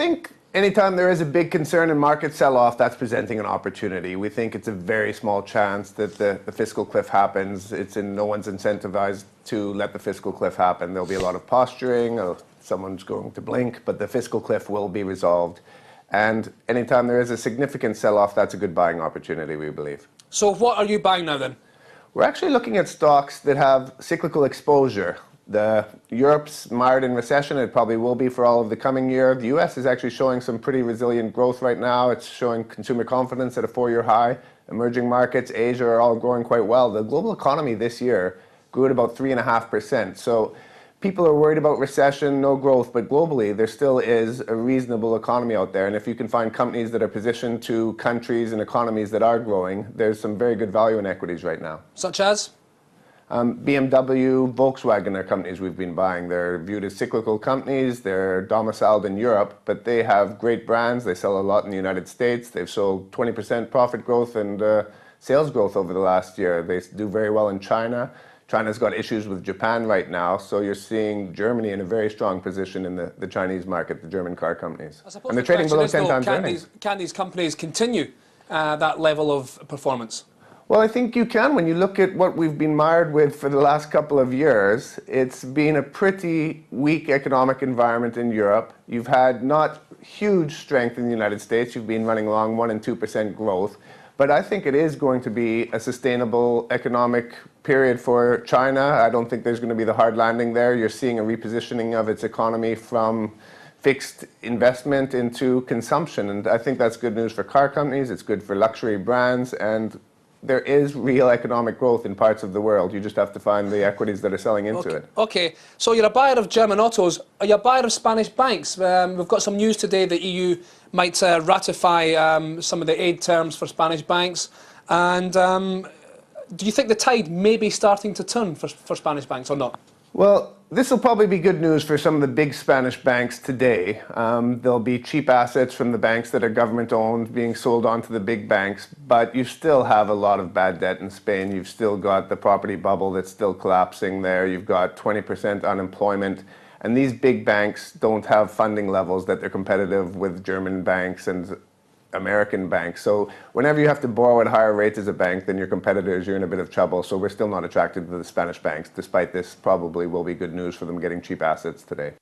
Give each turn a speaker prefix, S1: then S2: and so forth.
S1: think anytime there is a big concern in market sell-off, that's presenting an opportunity. We think it's a very small chance that the fiscal cliff happens. No one's incentivized to let the fiscal cliff happen. There'll be a lot of posturing, someone's going to blink, but the fiscal cliff will be resolved. And anytime there is a significant sell-off, that's a good buying opportunity, we believe.
S2: So what are you buying now then?
S1: We're actually looking at stocks that have cyclical exposure. Europe's mired in recession. It probably will be for all of the coming year. The US is actually showing some pretty resilient growth right now. It's showing consumer confidence at a 4-year high. Emerging markets, Asia are all growing quite well. The global economy this year grew at about 3.5%. So people are worried about recession, no growth, but globally there still is a reasonable economy out there. And if you can find companies that are positioned to countries and economies that are growing, there's some very good value in equities right now.
S2: Such as?
S1: BMW, Volkswagen are companies we've been buying. They're viewed as cyclical companies. They're domiciled in Europe, but they have great brands. They sell a lot in the United States. They've sold 20% profit growth and sales growth over the last year. They do very well in China. China's got issues with Japan right now, so you're seeing Germany in a very strong position in the Chinese market, the German car companies.
S2: And they're trading below 10 times earnings. Can these companies continue that level of performance?
S1: Well, I think you can. When you look at what we've been mired with for the last couple of years, it's been a pretty weak economic environment in Europe. You've had not huge strength in the United States. You've been running along 1% and 2% growth. But I think it is going to be a sustainable economic period for China. I don't think there's going to be the hard landing there. You're seeing a repositioning of its economy from fixed investment into consumption. And I think that's good news for car companies. It's good for luxury brands. And there is real economic growth in parts of the world. You just have to find the equities that are selling into it.
S2: Okay, so you're a buyer of German autos. Are you a buyer of Spanish banks? We've got some news today that EU might ratify some of the aid terms for Spanish banks. And do you think the tide may be starting to turn for Spanish banks or not?
S1: Well, this will probably be good news for some of the big Spanish banks today. There'll be cheap assets from the banks that are government-owned being sold on to the big banks, but you still have a lot of bad debt in Spain. You've still got the property bubble that's still collapsing there. You've got 20% unemployment, and these big banks don't have funding levels that they're competitive with German banks and American banks. So whenever you have to borrow at higher rates as a bank than your competitors, you're in a bit of trouble. So we're still not attracted to the Spanish banks, despite this probably will be good news for them getting cheap assets today.